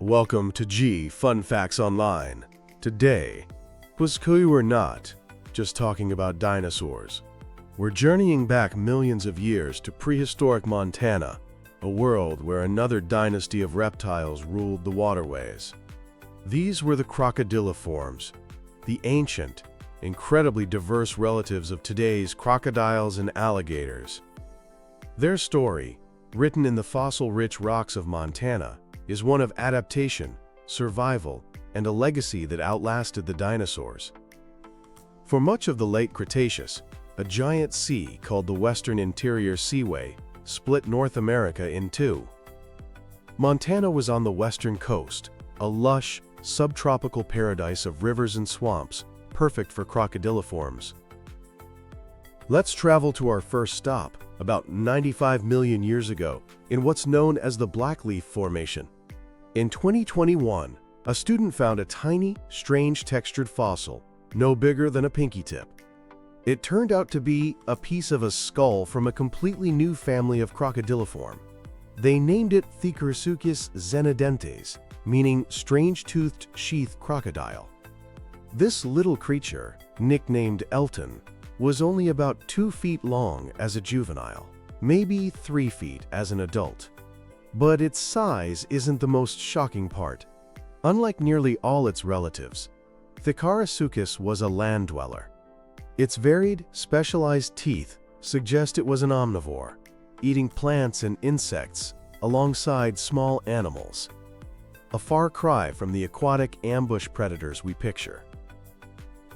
Welcome to G Fun Facts Online. Today, we're not just talking about dinosaurs. We're journeying back millions of years to prehistoric Montana, a world where another dynasty of reptiles ruled the waterways. These were the Crocodyliforms, the ancient, incredibly diverse relatives of today's crocodiles and alligators. Their story, written in the fossil-rich rocks of Montana, is one of adaptation, survival, and a legacy that outlasted the dinosaurs. For much of the late Cretaceous, a giant sea called the Western Interior Seaway split North America in two. Montana was on the western coast, a lush, subtropical paradise of rivers and swamps, perfect for crocodiliforms. Let's travel to our first stop, about 95 million years ago, in what's known as the Blackleaf Formation. In 2021, a student found a tiny, strange textured fossil, no bigger than a pinky tip. It turned out to be a piece of a skull from a completely new family of crocodiliform. They named it Thikarisuchus zenodentes, meaning strange-toothed sheath crocodile. This little creature, nicknamed Elton, was only about 2 feet long as a juvenile, maybe 3 feet as an adult. But its size isn't the most shocking part. Unlike nearly all its relatives, Thikarisuchus was a land dweller. Its varied, specialized teeth suggest it was an omnivore, eating plants and insects alongside small animals. A far cry from the aquatic ambush predators we picture.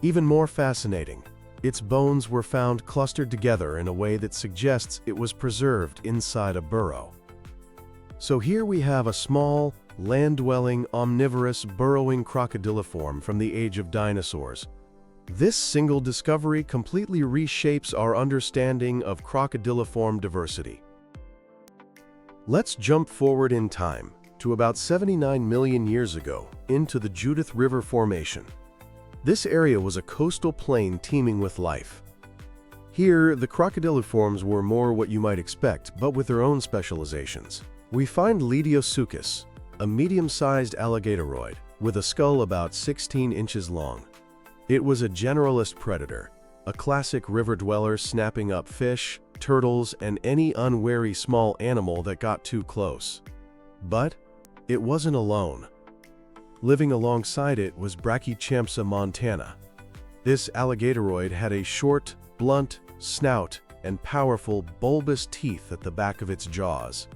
Even more fascinating, its bones were found clustered together in a way that suggests it was preserved inside a burrow. So here we have a small, land-dwelling, omnivorous, burrowing crocodiliform from the age of dinosaurs. This single discovery completely reshapes our understanding of crocodiliform diversity. Let's jump forward in time to about 79 million years ago into the Judith River Formation. This area was a coastal plain teeming with life. Here, the crocodiliforms were more what you might expect, but with their own specializations. We find Leidyosuchus, a medium-sized alligatorid with a skull about 16 inches long. It was a generalist predator, a classic river dweller snapping up fish, turtles, and any unwary small animal that got too close. But it wasn't alone. Living alongside it was Brachychampsa montana. This alligatorid had a short, blunt snout and powerful, bulbous teeth at the back of its jaws.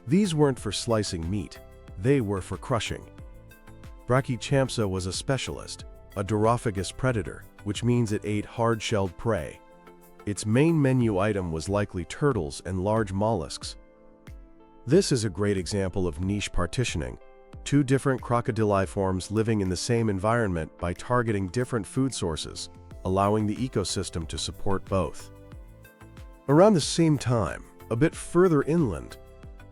These weren't for slicing meat, they were for crushing. Brachychampsa was a specialist, a durophagous predator, which means it ate hard-shelled prey. Its main menu item was likely turtles and large mollusks. This is a great example of niche partitioning. Two different crocodiliforms living in the same environment by targeting different food sources, allowing the ecosystem to support both. Around the same time, a bit further inland,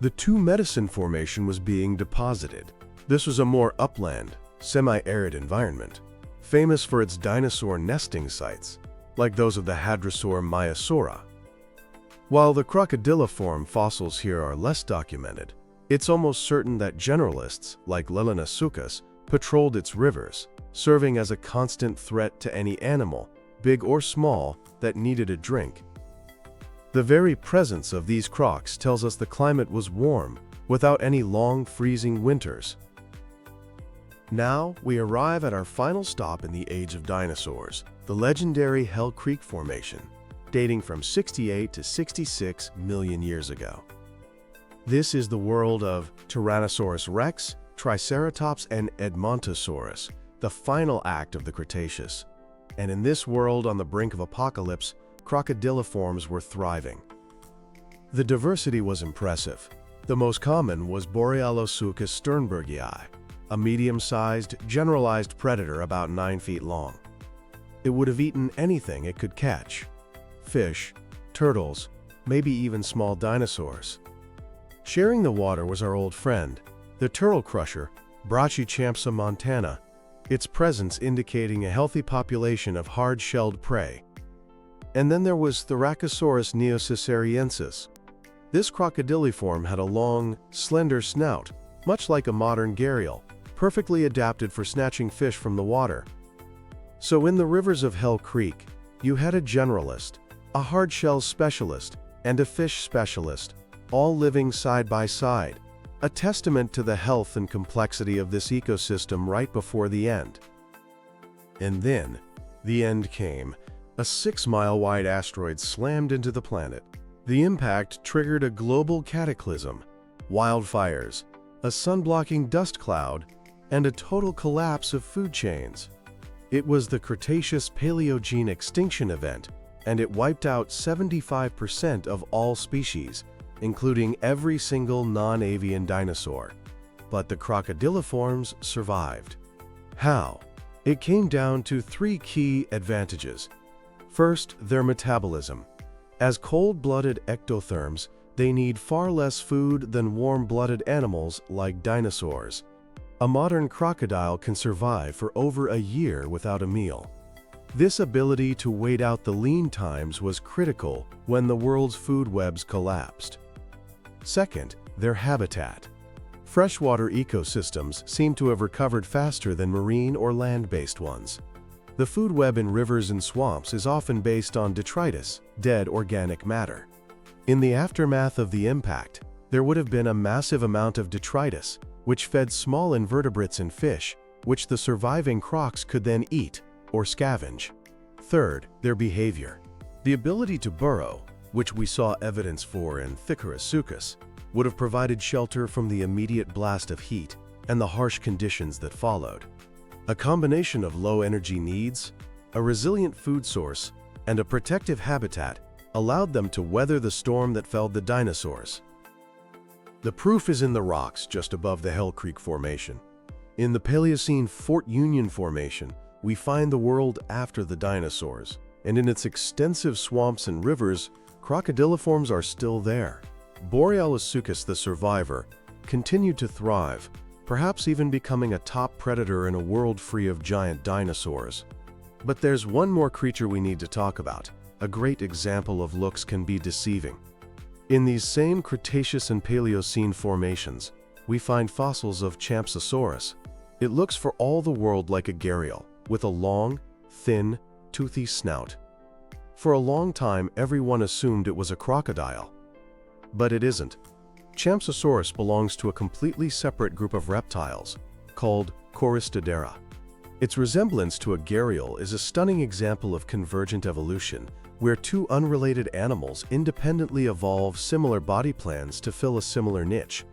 the Two Medicine Formation was being deposited. This was a more upland, semi-arid environment, famous for its dinosaur nesting sites, like those of the hadrosaur Maiasaura. While the crocodiliform fossils here are less documented, it's almost certain that generalists, like Leidyosuchus, patrolled its rivers, serving as a constant threat to any animal, big or small, that needed a drink. The very presence of these crocs tells us the climate was warm, without any long freezing winters. Now, we arrive at our final stop in the age of dinosaurs, the legendary Hell Creek Formation, dating from 68 to 66 million years ago. This is the world of Tyrannosaurus rex, Triceratops, and Edmontosaurus, the final act of the Cretaceous. And in this world on the brink of apocalypse, crocodiliforms were thriving. The diversity was impressive. The most common was Borealosuchus sternbergii, a medium-sized, generalized predator about 9 feet long. It would have eaten anything it could catch: fish, turtles, maybe even small dinosaurs. Sharing the water was our old friend, the turtle crusher, Brachychampsa montana, its presence indicating a healthy population of hard-shelled prey. And then there was Thikarisuchus neociceriensis. This crocodiliform had a long, slender snout, much like a modern gharial, perfectly adapted for snatching fish from the water. So in the rivers of Hell Creek, you had a generalist, a hardshell specialist, and a fish specialist, all living side by side, a testament to the health and complexity of this ecosystem right before the end. And then, the end came. A 6-mile-wide asteroid slammed into the planet. The impact triggered a global cataclysm, wildfires, a sun-blocking dust cloud, and a total collapse of food chains. It was the Cretaceous-Paleogene extinction event, and it wiped out 75% of all species, including every single non-avian dinosaur. But the Crocodyliforms survived. How? It came down to 3 key advantages. First, their metabolism. As cold-blooded ectotherms, they need far less food than warm-blooded animals like dinosaurs. A modern crocodile can survive for over a year without a meal. This ability to wait out the lean times was critical when the world's food webs collapsed. Second, their habitat. Freshwater ecosystems seem to have recovered faster than marine or land-based ones. The food web in rivers and swamps is often based on detritus, dead organic matter. In the aftermath of the impact, there would have been a massive amount of detritus, which fed small invertebrates and fish, which the surviving crocs could then eat or scavenge. Third, their behavior. The ability to burrow, which we saw evidence for in Thikarisuchus, would have provided shelter from the immediate blast of heat and the harsh conditions that followed. A combination of low energy needs, a resilient food source, and a protective habitat allowed them to weather the storm that felled the dinosaurs. The proof is in the rocks just above the Hell Creek Formation. In the Paleocene Fort Union Formation, we find the world after the dinosaurs, and in its extensive swamps and rivers, Crocodyliforms are still there. Borealosuchus, the survivor, continued to thrive, perhaps even becoming a top predator in a world free of giant dinosaurs. But there's one more creature we need to talk about. A great example of looks can be deceiving. In these same Cretaceous and Paleocene formations, we find fossils of Champsosaurus. It looks for all the world like a gharial, with a long, thin, toothy snout. For a long time, everyone assumed it was a crocodile. But it isn't. Champsosaurus belongs to a completely separate group of reptiles, called Corystodera. Its resemblance to a gharial is a stunning example of convergent evolution, where 2 unrelated animals independently evolve similar body plans to fill a similar niche.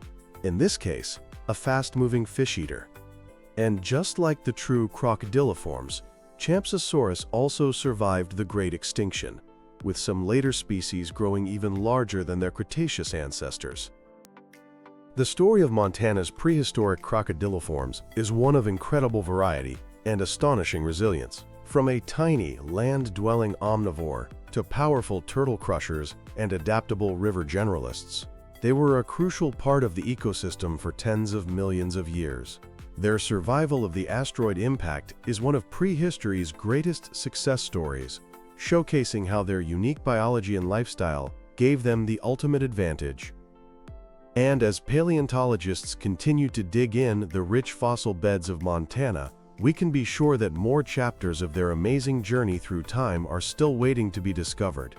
In this case, a fast-moving fish-eater. And just like the true Crocodyliforms, Champsosaurus also survived the Great Extinction, with some later species growing even larger than their Cretaceous ancestors. The story of Montana's prehistoric Crocodyliforms is one of incredible variety and astonishing resilience. From a tiny, land-dwelling omnivore to powerful turtle crushers and adaptable river generalists, they were a crucial part of the ecosystem for tens of millions of years. Their survival of the asteroid impact is one of prehistory's greatest success stories, showcasing how their unique biology and lifestyle gave them the ultimate advantage. And as paleontologists continue to dig in the rich fossil beds of Montana, we can be sure that more chapters of their amazing journey through time are still waiting to be discovered.